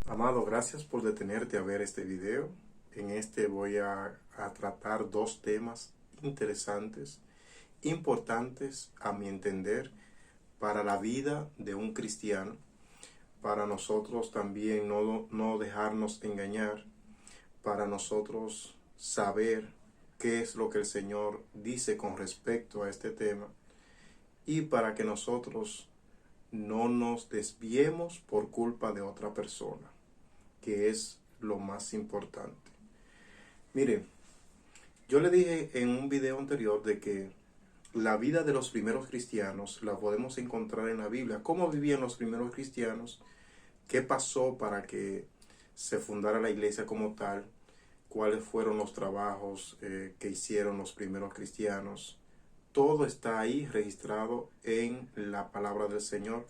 Amado, gracias por detenerte a ver este video. En este voy a tratar dos temas interesantes, importantes a mi entender, para la vida de un cristiano, para nosotros también no dejarnos engañar, para nosotros saber qué es lo que el Señor dice con respecto a este tema y para que nosotros no nos desviemos por culpa de otra persona, que es lo más importante. Mire, yo le dije en un video anterior de que la vida de los primeros cristianos la podemos encontrar en la Biblia. ¿Cómo vivían los primeros cristianos? ¿Qué pasó para que se fundara la iglesia como tal? ¿Cuáles fueron los trabajos que hicieron los primeros cristianos? Todo está ahí registrado en la palabra del Señor.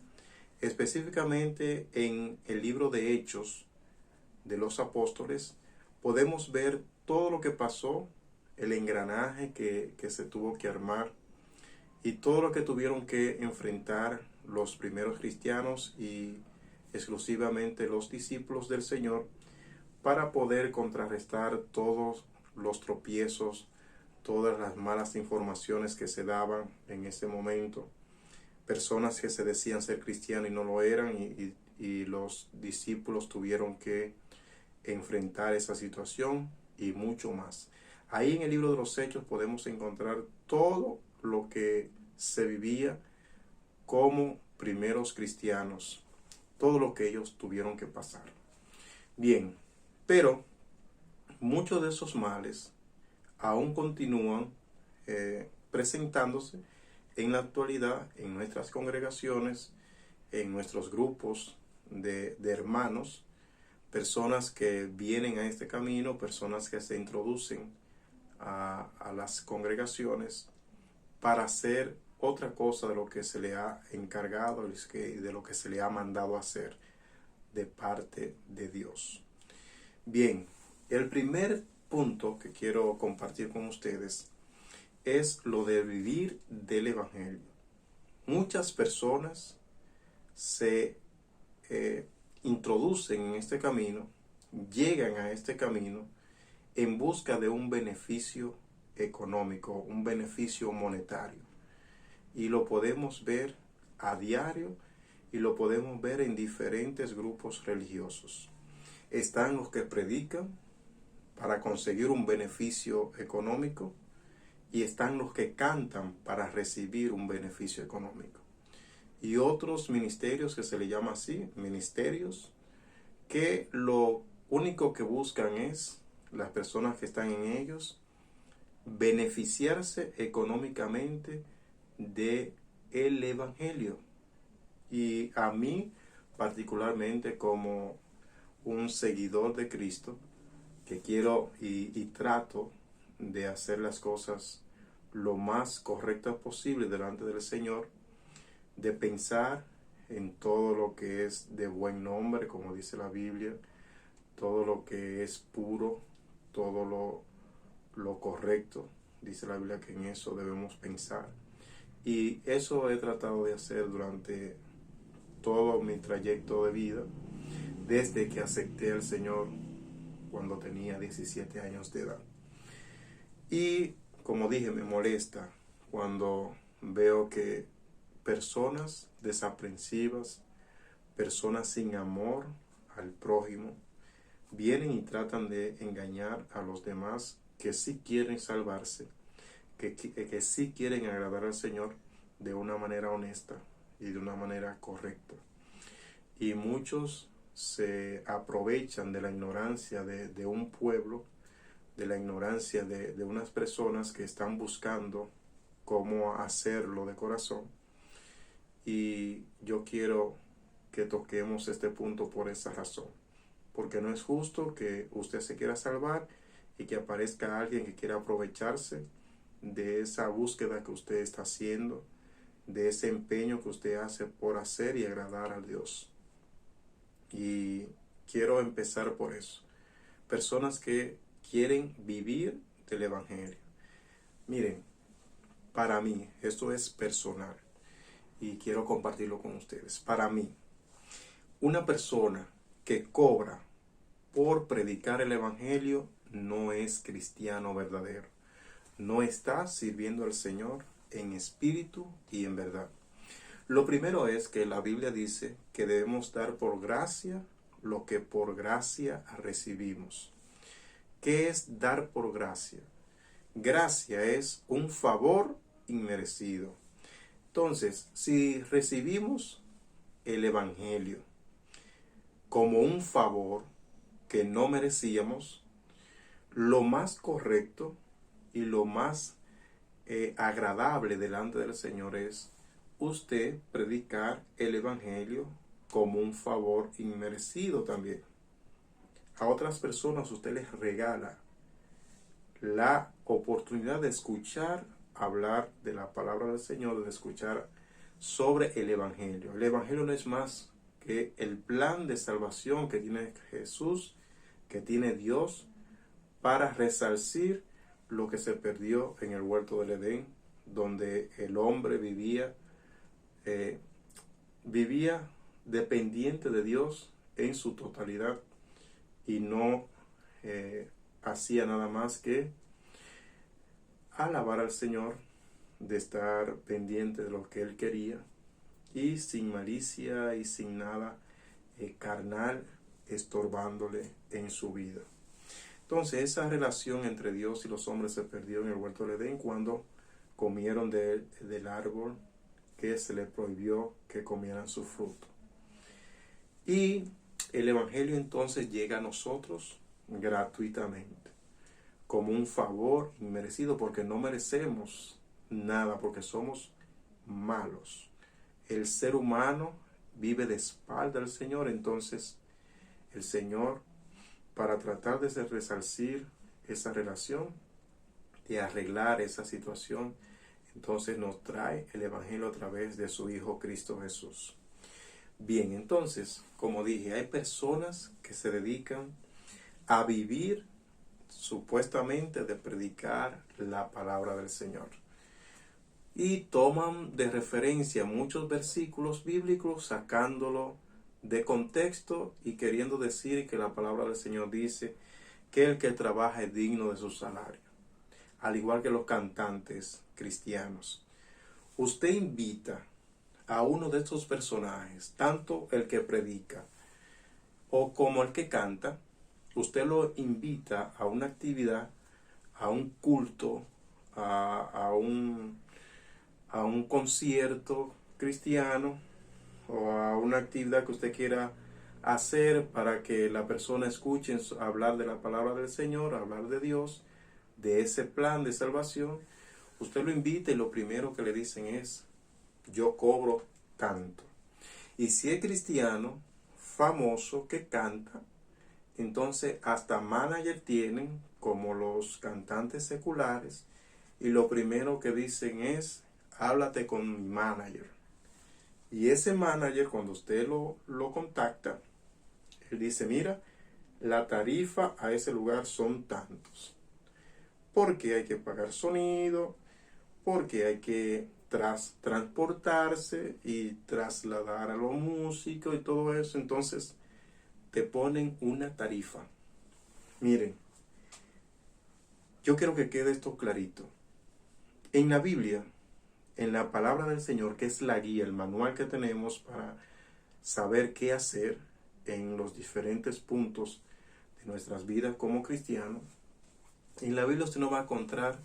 Específicamente en el libro de Hechos de los Apóstoles, podemos ver todo lo que pasó, el engranaje que se tuvo que armar y todo lo que tuvieron que enfrentar los primeros cristianos y exclusivamente los discípulos del Señor para poder contrarrestar todos los tropiezos, todas las malas informaciones que se daban en ese momento. Personas que se decían ser cristianos y no lo eran, y los discípulos tuvieron que enfrentar esa situación y mucho más. Ahí en el libro de los Hechos podemos encontrar todo lo que se vivía como primeros cristianos, todo lo que ellos tuvieron que pasar. Bien, pero muchos de esos males aún continúan presentándose en la actualidad en nuestras congregaciones, en nuestros grupos de hermanos, personas que vienen a este camino, personas que se introducen a las congregaciones para hacer otra cosa de lo que se le ha encargado y de lo que se le ha mandado hacer de parte de Dios. Bien, el primer punto que quiero compartir con ustedes es lo de vivir del Evangelio. Muchas personas se introducen en este camino, llegan a este camino en busca de un beneficio económico, un beneficio monetario. Y lo podemos ver a diario y lo podemos ver en diferentes grupos religiosos. Están los que predican para conseguir un beneficio económico y están los que cantan para recibir un beneficio económico. Y otros ministerios que se le llama así, ministerios, que lo único que buscan es, las personas que están en ellos, beneficiarse económicamente de el Evangelio. Y a mí, particularmente como un seguidor de Cristo, que quiero y trato de hacer las cosas lo más correctas posible delante del Señor, de pensar en todo lo que es de buen nombre, como dice la Biblia, todo lo que es puro, todo lo correcto, dice la Biblia que en eso debemos pensar. Y eso he tratado de hacer durante todo mi trayecto de vida, desde que acepté al Señor cuando tenía 17 años de edad. Y como dije, me molesta cuando veo que personas desaprensivas, personas sin amor al prójimo, vienen y tratan de engañar a los demás que sí quieren salvarse, que sí quieren agradar al Señor de una manera honesta y de una manera correcta. Y muchos se aprovechan de la ignorancia de un pueblo, de la ignorancia de unas personas que están buscando cómo hacerlo de corazón. Y yo quiero que toquemos este punto por esa razón, porque no es justo que usted se quiera salvar y que aparezca alguien que quiera aprovecharse de esa búsqueda que usted está haciendo, de ese empeño que usted hace por hacer y agradar a Dios. Y quiero empezar por eso. Personas que quieren vivir del Evangelio. Miren, para mí, esto es personal y quiero compartirlo con ustedes. Para mí, una persona que cobra por predicar el evangelio no es cristiano verdadero. No está sirviendo al Señor en espíritu y en verdad. Lo primero es que la Biblia dice que debemos dar por gracia lo que por gracia recibimos. ¿Qué es dar por gracia? Gracia es un favor inmerecido. Entonces, si recibimos el evangelio como un favor que no merecíamos, lo más correcto y lo más agradable delante del Señor es usted predicar el evangelio como un favor inmerecido también. A otras personas usted les regala la oportunidad de escuchar hablar de la palabra del Señor, de escuchar sobre el evangelio. El evangelio no es más que el plan de salvación que tiene Jesús, que tiene Dios, para resarcir lo que se perdió en el huerto del Edén, donde el hombre vivía dependiente de Dios en su totalidad y no hacía nada más que alabar al Señor, de estar pendiente de lo que Él quería y sin malicia y sin nada carnal estorbándole en su vida. Entonces esa relación entre Dios y los hombres se perdió en el huerto del Edén cuando comieron del árbol que se les prohibió que comieran su fruto. Y el evangelio entonces llega a nosotros gratuitamente, como un favor inmerecido, porque no merecemos nada, porque somos malos. El ser humano vive de espalda al Señor, entonces el Señor, para tratar de resarcir esa relación, de arreglar esa situación, entonces nos trae el evangelio a través de su Hijo Cristo Jesús. Bien, entonces, como dije, hay personas que se dedican a vivir supuestamente de predicar la palabra del Señor. Y toman de referencia muchos versículos bíblicos, sacándolo de contexto y queriendo decir que la palabra del Señor dice que el que trabaja es digno de su salario. Al igual que los cantantes cristianos. Usted invita a uno de estos personajes, tanto el que predica o como el que canta, usted lo invita a una actividad, a un culto, a un concierto cristiano o a una actividad que usted quiera hacer para que la persona escuche hablar de la palabra del Señor, hablar de Dios, de ese plan de salvación. Usted lo invita y lo primero que le dicen es: yo cobro tanto. Y si es cristiano famoso que canta, entonces hasta manager tienen, como los cantantes seculares, y lo primero que dicen es: háblate con mi manager. Y ese manager, cuando usted lo contacta, él dice: mira, la tarifa a ese lugar son tantos. Porque hay que pagar sonido, porque hay que transportarse y trasladar a los músicos y todo eso. Entonces te ponen una tarifa. Miren, yo quiero que quede esto clarito. En la Biblia, en la palabra del Señor, que es la guía, el manual que tenemos para saber qué hacer en los diferentes puntos de nuestras vidas como cristianos, en la Biblia usted no va a encontrar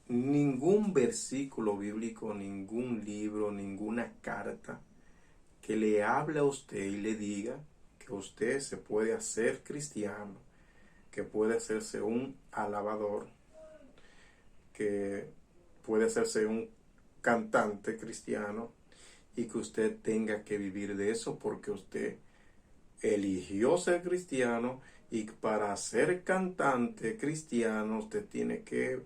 ningún versículo bíblico, ningún libro, ninguna carta que le hable a usted y le diga que usted se puede hacer cristiano, que puede hacerse un alabador, que puede hacerse un cantante cristiano y que usted tenga que vivir de eso porque usted eligió ser cristiano y para ser cantante cristiano usted tiene que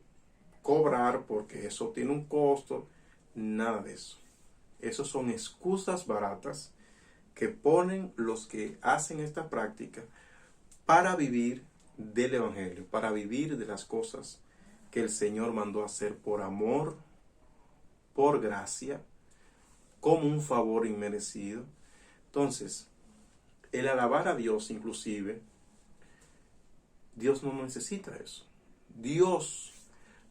cobrar porque eso tiene un costo. Nada de eso. Esas son excusas baratas que ponen los que hacen esta práctica para vivir del evangelio, para vivir de las cosas que el Señor mandó hacer por amor, por gracia, como un favor inmerecido. Entonces, El alabar a Dios, inclusive, Dios no necesita eso. Dios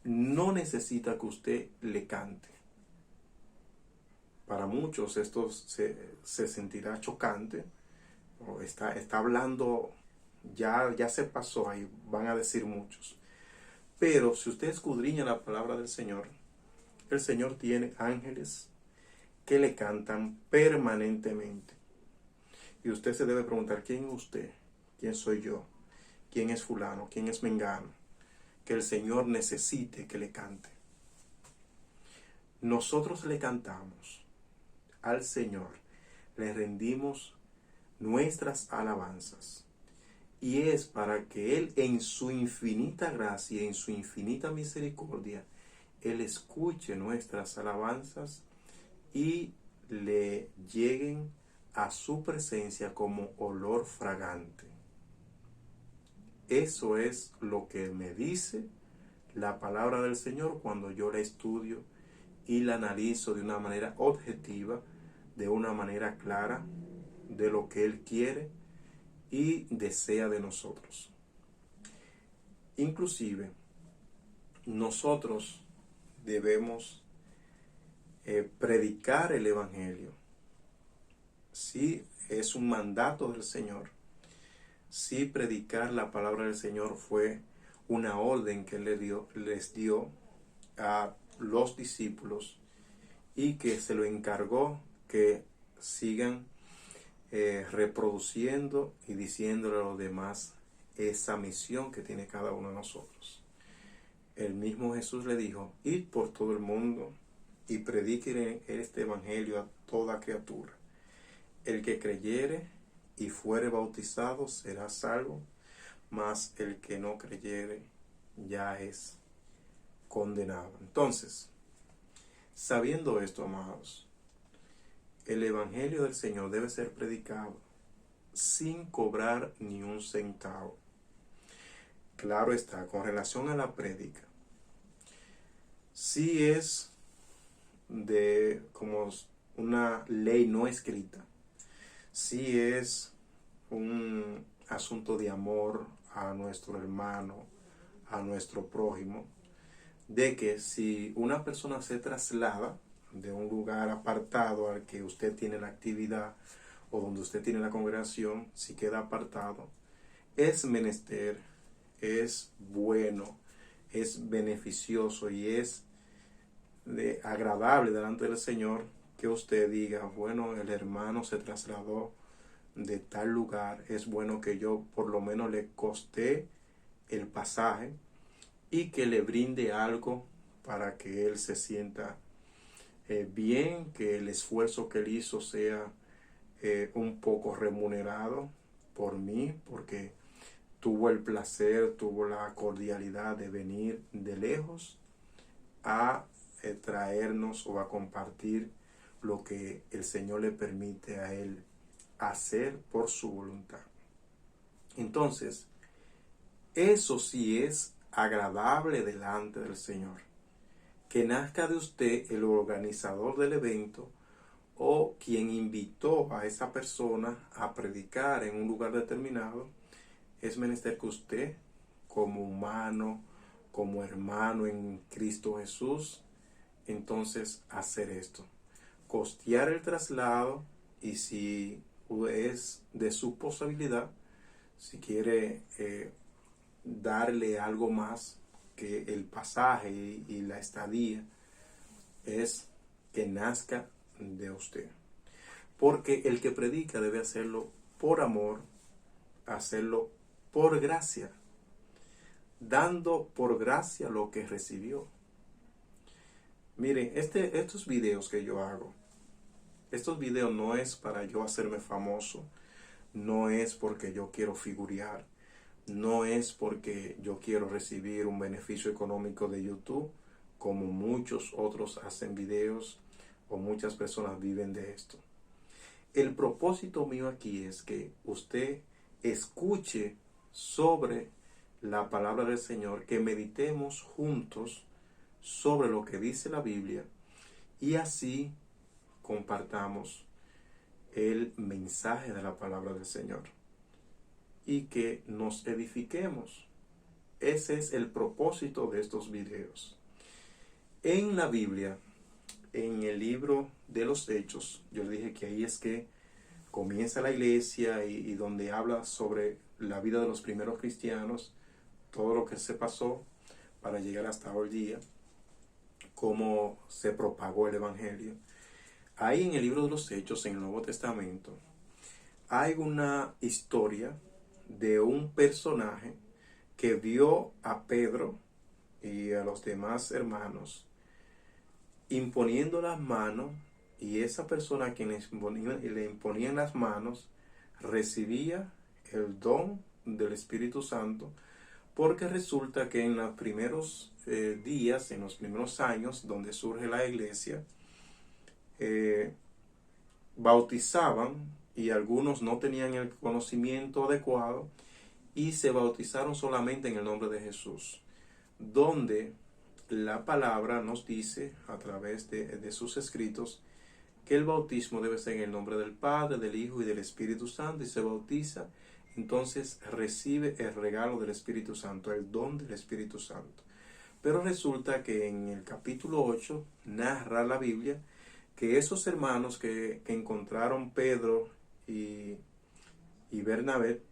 no necesita que usted le cante. Para muchos esto se sentirá chocante, o está hablando, ya se pasó ahí, van a decir muchos. Pero si usted escudriña la palabra del Señor, el Señor tiene ángeles que le cantan permanentemente. Y usted se debe preguntar, ¿quién es usted? ¿Quién soy yo? ¿Quién es fulano? ¿Quién es mengano? Que el Señor necesite que le cante. Nosotros le cantamos al Señor, le rendimos nuestras alabanzas. Y es para que Él, en su infinita gracia, en su infinita misericordia, Él escuche nuestras alabanzas y le lleguen a su presencia como olor fragante. Eso es lo que me dice la palabra del Señor cuando yo la estudio y la analizo de una manera objetiva, de una manera clara, de lo que Él quiere y desea de nosotros. Inclusive, nosotros debemos predicar el Evangelio. Sí, es un mandato del Señor. Sí, predicar la palabra del Señor fue una orden que Él les dio a los discípulos y que se lo encargó que sigan reproduciendo y diciéndole a los demás esa misión que tiene cada uno de nosotros. El mismo Jesús le dijo, id por todo el mundo y prediquen este evangelio a toda criatura. El que creyere y fuere bautizado será salvo, mas el que no creyere ya es condenado. Entonces, sabiendo esto, amados, el evangelio del Señor debe ser predicado sin cobrar ni un centavo. Claro está, con relación a la prédica, sí es de como una ley no escrita, sí es un asunto de amor a nuestro hermano, a nuestro prójimo, de que si una persona se traslada de un lugar apartado al que usted tiene la actividad o donde usted tiene la congregación, si queda apartado, es menester, es bueno, es beneficioso y es agradable delante del Señor que usted diga, bueno, el hermano se trasladó de tal lugar, es bueno que yo por lo menos le coste el pasaje y que le brinde algo para que él se sienta bien, que el esfuerzo que él hizo sea un poco remunerado por mí, porque tuvo el placer, tuvo la cordialidad de venir de lejos a traernos o a compartir lo que el Señor le permite a él hacer por su voluntad. Entonces, eso sí es agradable delante del Señor. Que nazca de usted el organizador del evento o quien invitó a esa persona a predicar en un lugar determinado, es menester que usted, como humano, como hermano en Cristo Jesús, entonces hacer esto. Costear el traslado y si es de su posibilidad, si quiere darle algo más que el pasaje y la estadía, es que nazca de usted. Porque el que predica debe hacerlo por amor, hacerlo por gracia, dando por gracia lo que recibió. Miren, estos videos que yo hago, estos videos no es para yo hacerme famoso, no es porque yo quiero figurear, no es porque yo quiero recibir un beneficio económico de YouTube, como muchos otros hacen videos o muchas personas viven de esto. El propósito mío aquí es que usted escuche sobre la palabra del Señor, que meditemos juntos sobre lo que dice la Biblia y así compartamos el mensaje de la palabra del Señor y que nos edifiquemos. Ese es el propósito de estos videos. En la Biblia, en el libro de los Hechos, yo le dije que ahí es que comienza la iglesia y donde habla sobre la vida de los primeros cristianos, todo lo que se pasó para llegar hasta hoy día, cómo se propagó el Evangelio. Ahí en el libro de los Hechos, en el Nuevo Testamento, hay una historia de un personaje que vio a Pedro y a los demás hermanos imponiendo las manos, y esa persona a quien le imponían las manos recibía el don del Espíritu Santo, porque resulta que en los primeros días, en los primeros años donde surge la iglesia, bautizaban y algunos no tenían el conocimiento adecuado y se bautizaron solamente en el nombre de Jesús, donde la palabra nos dice a través de sus escritos que el bautismo debe ser en el nombre del Padre, del Hijo y del Espíritu Santo, y se bautiza, entonces recibe el regalo del Espíritu Santo, el don del Espíritu Santo. Pero resulta que en el capítulo 8 narra la Biblia que esos hermanos que encontraron Pedro y Bernabé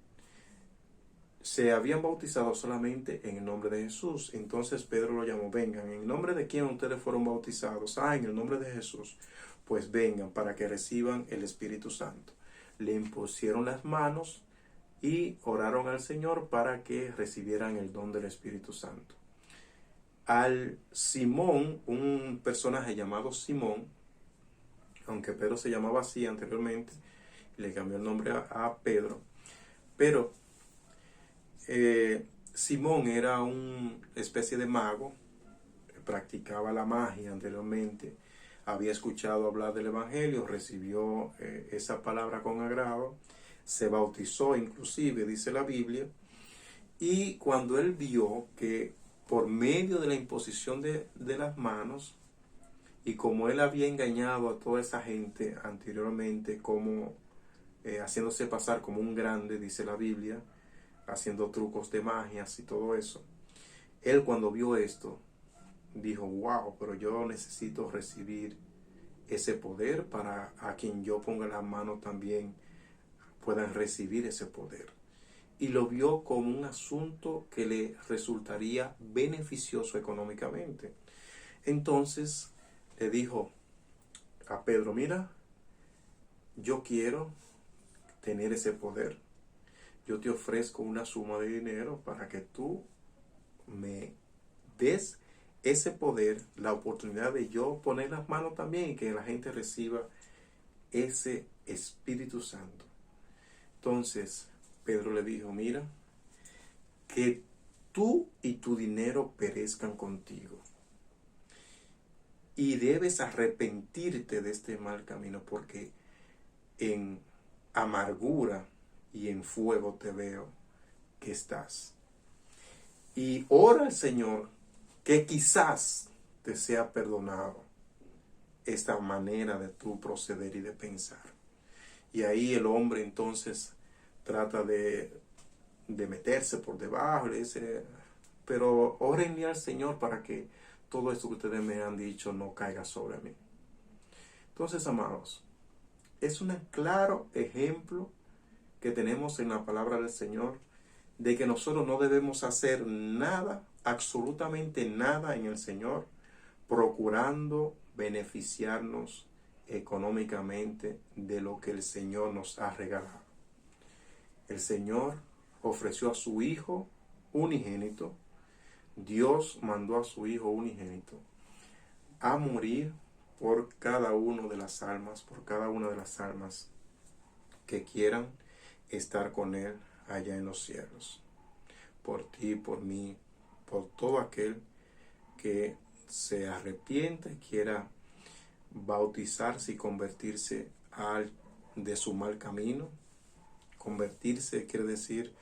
se habían bautizado solamente en el nombre de Jesús. Entonces Pedro lo llamó: vengan, ¿en el nombre de quién ustedes fueron bautizados? En el nombre de Jesús. Pues vengan para que reciban el Espíritu Santo. Le impusieron las manos y oraron al Señor para que recibieran el don del Espíritu Santo. Al Simón, un personaje llamado Simón, aunque Pedro se llamaba así anteriormente, le cambió el nombre a Pedro, pero Simón era una especie de mago, practicaba la magia anteriormente, había escuchado hablar del Evangelio, recibió esa palabra con agrado, se bautizó inclusive, dice la Biblia, y cuando él vio que por medio de la imposición de las manos, y como él había engañado a toda esa gente anteriormente, como haciéndose pasar como un grande, dice la Biblia, haciendo trucos de magias y todo eso, él cuando vio esto, dijo: wow, pero yo necesito recibir ese poder para a quien yo ponga la mano también puedan recibir ese poder. Y lo vio como un asunto que le resultaría beneficioso económicamente. Entonces le dijo a Pedro: mira, yo quiero tener ese poder. Yo te ofrezco una suma de dinero para que tú me des ese poder, la oportunidad de yo poner las manos también y que la gente reciba ese Espíritu Santo. Entonces Pedro le dijo: mira, que tú y tu dinero perezcan contigo, y debes arrepentirte de este mal camino, porque en amargura y en fuego te veo que estás. Y ora al Señor que quizás te sea perdonado esta manera de tu proceder y de pensar. Y ahí el hombre entonces trata de meterse por debajo, le dice: pero órenle al Señor para que todo esto que ustedes me han dicho no caiga sobre mí. Entonces, amados, es un claro ejemplo que tenemos en la palabra del Señor de que nosotros no debemos hacer nada, absolutamente nada en el Señor, procurando beneficiarnos económicamente de lo que el Señor nos ha regalado. El Señor ofreció a su Hijo unigénito. Dios mandó a su Hijo unigénito a morir por cada una de las almas, que quieran estar con Él allá en los cielos. Por ti, por mí, por todo aquel que se arrepienta y quiera bautizarse y convertirse de su mal camino. Convertirse quiere decir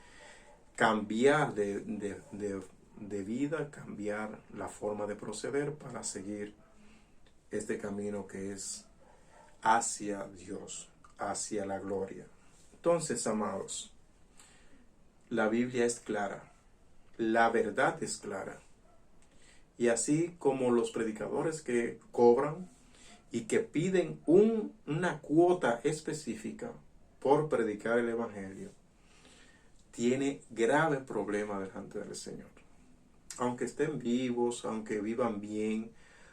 cambiar de vida, cambiar la forma de proceder para seguir este camino que es hacia Dios, hacia la gloria. Entonces, amados, la Biblia es clara, la verdad es clara. Y así como los predicadores que cobran y que piden una cuota específica por predicar el Evangelio, tiene grave problema delante del Señor. Aunque estén vivos, aunque vivan bien,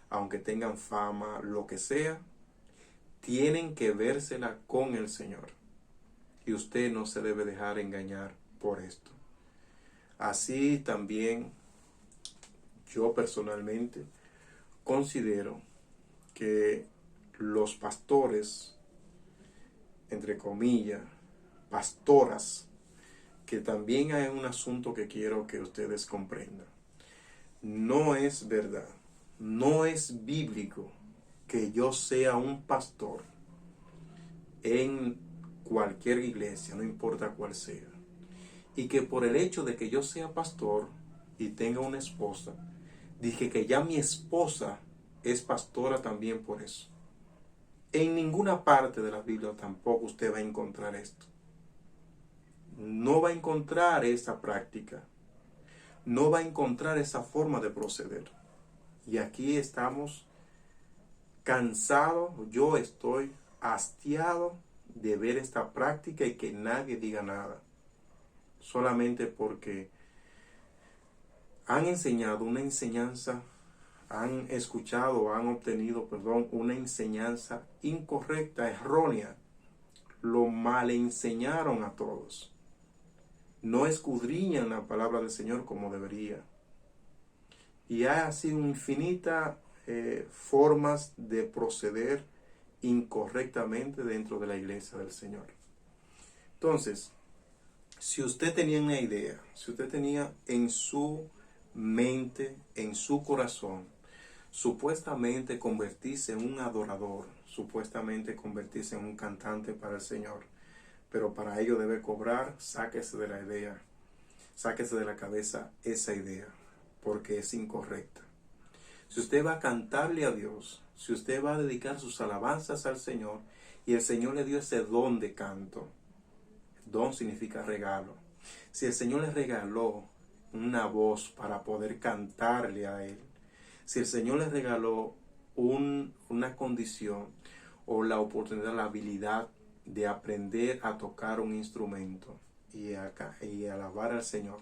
aunque tengan fama, lo que sea, tienen que vérsela con el Señor. Y usted no se debe dejar engañar por esto. Así también yo personalmente considero que los pastores, entre comillas, pastoras, que también hay un asunto que quiero que ustedes comprendan. No es verdad, no es bíblico que yo sea un pastor en cualquier iglesia, no importa cuál sea, y que por el hecho de que yo sea pastor y tenga una esposa, dije que ya mi esposa es pastora también por eso. En ninguna parte de la Biblia tampoco usted va a encontrar esto. No va a encontrar esa práctica. No va a encontrar esa forma de proceder. Y aquí estamos cansados, yo estoy hastiado de ver esta práctica y que nadie diga nada. Solamente porque han enseñado una enseñanza, han escuchado, han obtenido, una enseñanza incorrecta, errónea. Lo mal enseñaron a todos. No escudriñan la palabra del Señor como debería. Y hay así infinitas formas de proceder incorrectamente dentro de la iglesia del Señor. Entonces, si usted tenía una idea, si usted tenía en su mente, en su corazón, supuestamente convertirse en un adorador, supuestamente convertirse en un cantante para el Señor, pero para ello debe cobrar, sáquese de la idea, sáquese de la cabeza esa idea, porque es incorrecta. Si usted va a cantarle a Dios, si usted va a dedicar sus alabanzas al Señor, y el Señor le dio ese don de canto, don significa regalo. Si el Señor le regaló una voz para poder cantarle a Él, si el Señor le regaló una condición o la oportunidad, la habilidad de aprender a tocar un instrumento y alabar al Señor,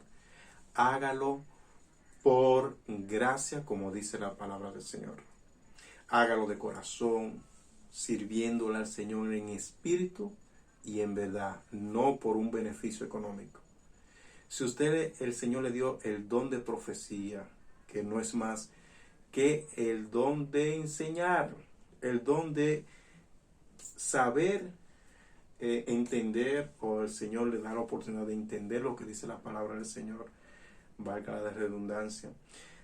hágalo por gracia, como dice la palabra del Señor. Hágalo de corazón, sirviéndole al Señor en espíritu y en verdad, no por un beneficio económico. Si el Señor le dio el don de profecía, que no es más que el don de enseñar, el don de saber entender, o el Señor le da la oportunidad de entender lo que dice la palabra del Señor, valga la redundancia,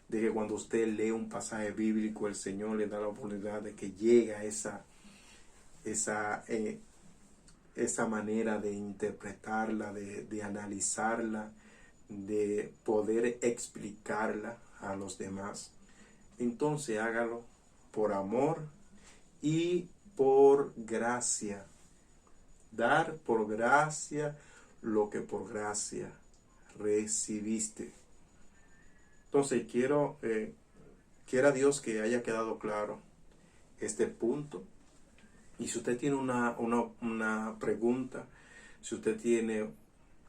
de que cuando usted lee un pasaje bíblico, el Señor le da la oportunidad de que llegue a esa manera de interpretarla, de analizarla, de poder explicarla a los demás. Entonces hágalo por amor y por gracia. Dar por gracia lo que por gracia recibiste. Entonces quiera Dios que haya quedado claro este punto. Y si usted tiene una pregunta, si usted tiene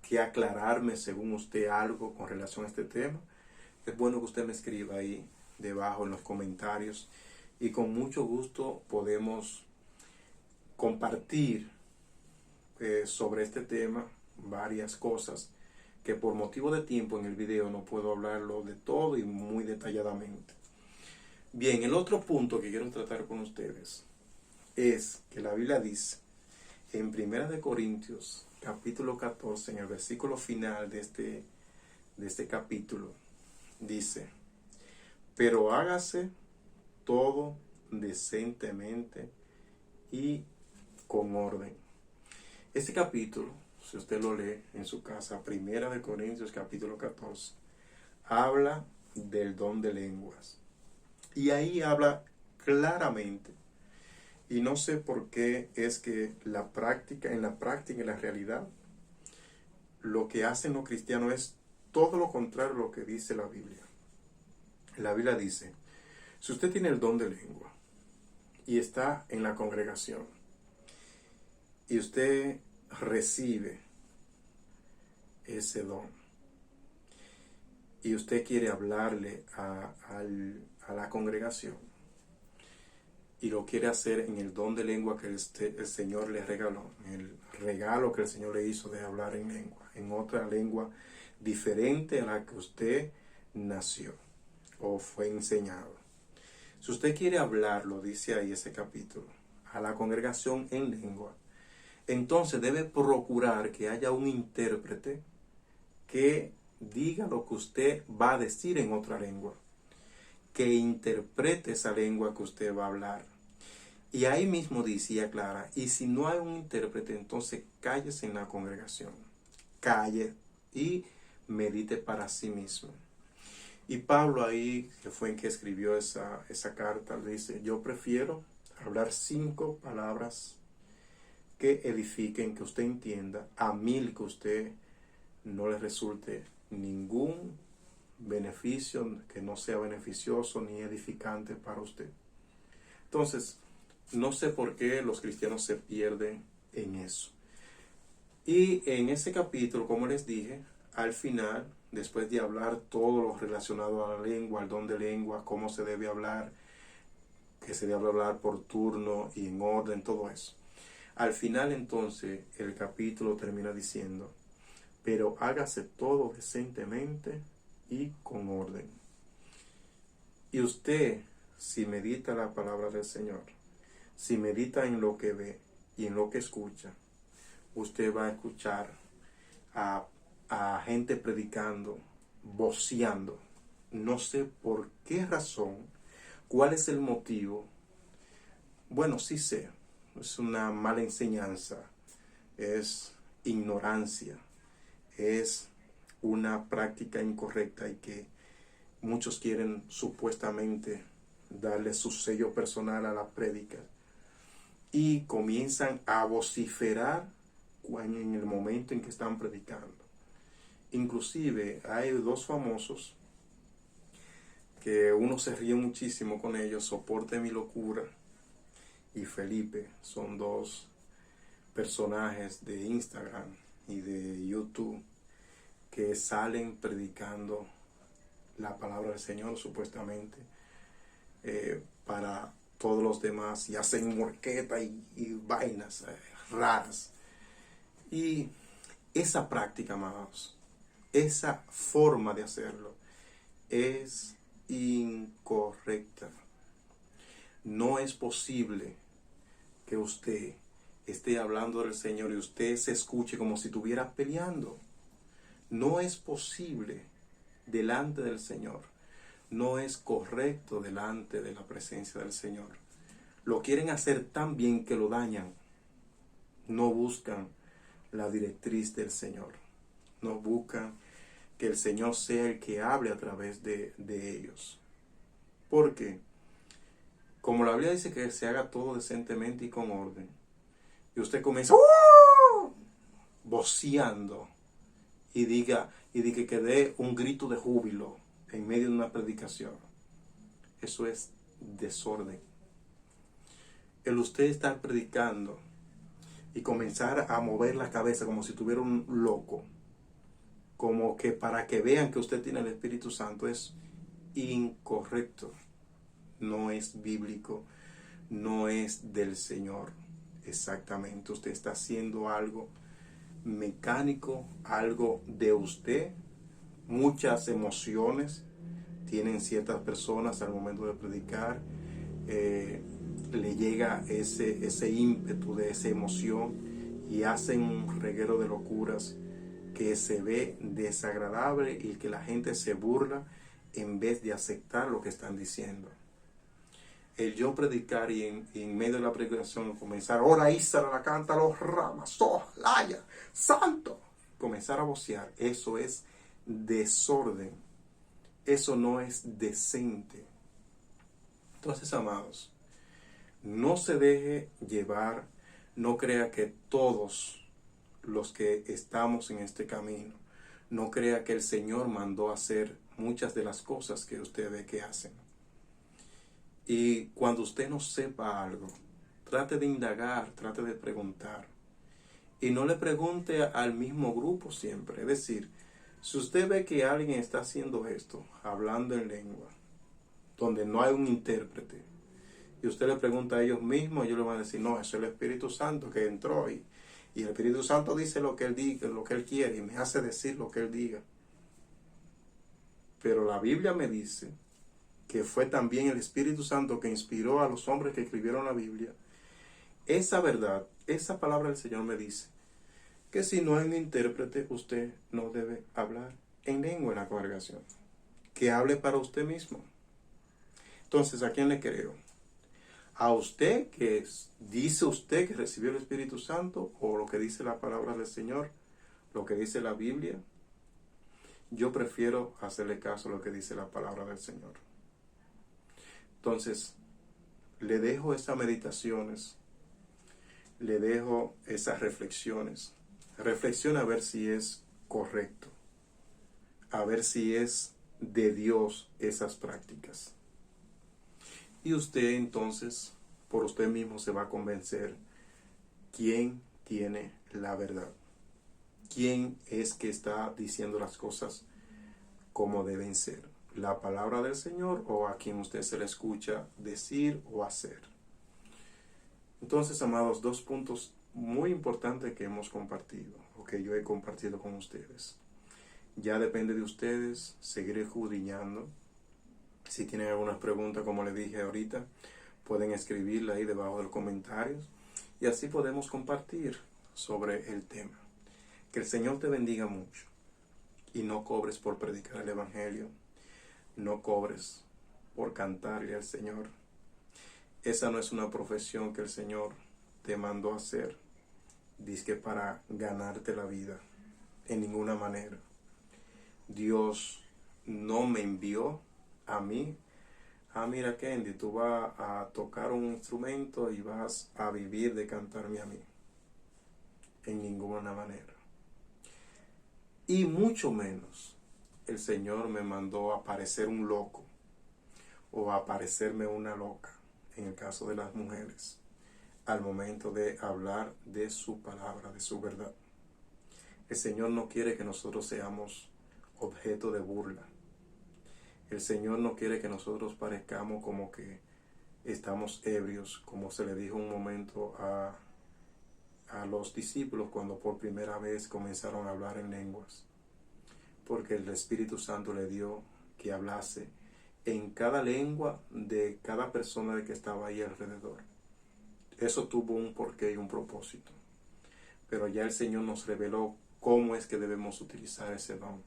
que aclararme según usted algo con relación a este tema, es bueno que usted me escriba ahí debajo en los comentarios y con mucho gusto podemos compartir sobre este tema varias cosas que por motivo de tiempo en el video no puedo hablarlo de todo y muy detalladamente. Bien, el otro punto que quiero tratar con ustedes es que la Biblia dice en 1 Corintios capítulo 14, en el versículo final de este capítulo, dice: pero hágase todo decentemente y con orden. Este capítulo, si usted lo lee en su casa, 1 Corintios capítulo 14, habla del don de lenguas. Y ahí habla claramente Y no sé por qué es que en la práctica, en la realidad, lo que hacen los cristianos es todo lo contrario a lo que dice la Biblia. La Biblia dice, si usted tiene el don de lengua y está en la congregación y usted recibe ese don y usted quiere hablarle a la congregación y lo quiere hacer en el don de lengua que el Señor le regaló, en el regalo que el Señor le hizo de hablar en lengua, en otra lengua diferente a la que usted nació o fue enseñado. Si usted quiere hablarlo, dice ahí ese capítulo, a la congregación en lengua, entonces debe procurar que haya un intérprete que diga lo que usted va a decir en otra lengua, que interprete esa lengua que usted va a hablar. Y ahí mismo decía Clara, y si no hay un intérprete, entonces cállese en la congregación, calle y medite para sí mismo. Y Pablo ahí, que fue en que escribió esa carta, le dice, yo prefiero hablar 5 palabras que edifiquen, que usted entienda, a 1000 que usted no le resulte ningún beneficio, que no sea beneficioso ni edificante para usted. Entonces, no sé por qué los cristianos se pierden en eso. Y en ese capítulo, como les dije, al final, después de hablar todo lo relacionado a la lengua, al don de lengua, cómo se debe hablar, que se debe hablar por turno y en orden, todo eso. Al final entonces el capítulo termina diciendo, pero hágase todo decentemente y con orden. Y usted, si medita la palabra del Señor, si medita en lo que ve y en lo que escucha, usted va a escuchar a gente predicando, voceando. No sé por qué razón, cuál es el motivo. Bueno, sí sé, es una mala enseñanza, es ignorancia, es una práctica incorrecta y que muchos quieren supuestamente darle su sello personal a la prédica y comienzan a vociferar en el momento en que están predicando. Inclusive hay 2 famosos que uno se ríe muchísimo con ellos, Soporte Mi Locura y Felipe. Son 2 personajes de Instagram y de YouTube que salen predicando la palabra del Señor supuestamente para todos los demás y hacen morqueta y vainas raras. Y esa práctica, amados, esa forma de hacerlo es incorrecta. No es posible que usted esté hablando del Señor y usted se escuche como si estuviera peleando. No es posible delante del Señor. No es correcto delante de la presencia del Señor. Lo quieren hacer tan bien que lo dañan. No buscan la directriz del Señor. No buscan que el Señor sea el que hable a través de ellos. Porque, como la Biblia dice que se haga todo decentemente y con orden, y usted comienza voceando y diga que dé un grito de júbilo en medio de una predicación, eso es desorden. El usted estar predicando y comenzar a mover la cabeza como si tuviera un loco, como que para que vean que usted tiene el Espíritu Santo, es incorrecto. No es bíblico, no es del Señor. Exactamente, usted está haciendo algo mecánico, algo de usted. Muchas emociones tienen ciertas personas al momento de predicar. Le llega ese ímpetu de esa emoción y hacen un reguero de locuras que se ve desagradable y que la gente se burla en vez de aceptar lo que están diciendo. El yo predicar y en medio de la predicación comenzar, ora Ísara la canta los ramas, laya, santo, comenzar a vocear, eso es desorden, eso no es decente. Entonces, amados, No se deje llevar, no crea que todos los que estamos en este camino, no crea que el Señor mandó a hacer muchas de las cosas que usted ve que hacen. Y cuando usted no sepa algo, trate de indagar, trate de preguntar. Y no le pregunte al mismo grupo siempre. Es decir, si usted ve que alguien está haciendo esto, hablando en lengua, donde no hay un intérprete, y usted le pregunta a ellos mismos, ellos le van a decir, no, eso es el Espíritu Santo que entró y el Espíritu Santo dice lo que él diga, lo que él quiere y me hace decir lo que él diga. Pero la Biblia me dice que fue también el Espíritu Santo que inspiró a los hombres que escribieron la Biblia. Esa verdad, esa palabra del Señor me dice que si no hay un intérprete, usted no debe hablar en lengua en la congregación. Que hable para usted mismo. Entonces, ¿a quién le creo? ¿A usted que dice usted que recibió el Espíritu Santo o lo que dice la palabra del Señor, lo que dice la Biblia? Yo prefiero hacerle caso a lo que dice la palabra del Señor. Entonces, le dejo esas meditaciones, le dejo esas reflexiones. Reflexiona a ver si es correcto, a ver si es de Dios esas prácticas. Y usted entonces, por usted mismo se va a convencer quién tiene la verdad. ¿Quién es que está diciendo las cosas como deben ser? ¿La palabra del Señor o a quien usted se le escucha decir o hacer? Entonces, amados, dos puntos muy importantes que hemos compartido, o que yo he compartido con ustedes. Ya depende de ustedes seguir escudriñando. Si tienen algunas preguntas, como les dije ahorita, pueden escribirla ahí debajo de los comentarios y así podemos compartir sobre el tema. Que el Señor te bendiga mucho y no cobres por predicar el Evangelio, no cobres por cantarle al Señor. Esa no es una profesión que el Señor te mandó a hacer, dizque para ganarte la vida, en ninguna manera. Dios no me envió a mí, mira Kendi, tú vas a tocar un instrumento y vas a vivir de cantarme a mí. En ninguna manera. Y mucho menos el Señor me mandó a parecer un loco o a parecerme una loca, en el caso de las mujeres, al momento de hablar de su palabra, de su verdad. El Señor no quiere que nosotros seamos objeto de burla. El Señor no quiere que nosotros parezcamos como que estamos ebrios, como se le dijo un momento a los discípulos cuando por primera vez comenzaron a hablar en lenguas. Porque el Espíritu Santo le dio que hablase en cada lengua de cada persona de que estaba ahí alrededor. Eso tuvo un porqué y un propósito. Pero ya el Señor nos reveló cómo es que debemos utilizar ese don.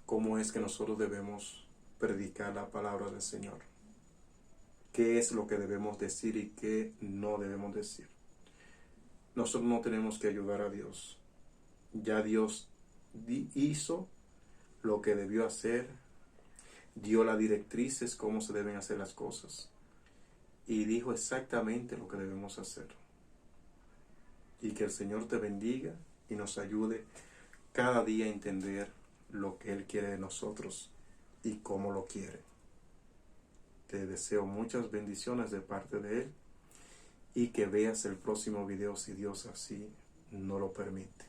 Cómo es que nosotros debemos predicar la palabra del Señor. Qué es lo que debemos decir y qué no debemos decir. Nosotros no tenemos que ayudar a Dios. Ya Dios hizo lo que debió hacer, dio las directrices cómo se deben hacer las cosas y dijo exactamente lo que debemos hacer. Y que el Señor te bendiga y nos ayude cada día a entender lo que Él quiere de nosotros y cómo lo quiere. Te deseo muchas bendiciones de parte de Él y que veas el próximo video si Dios así no lo permite.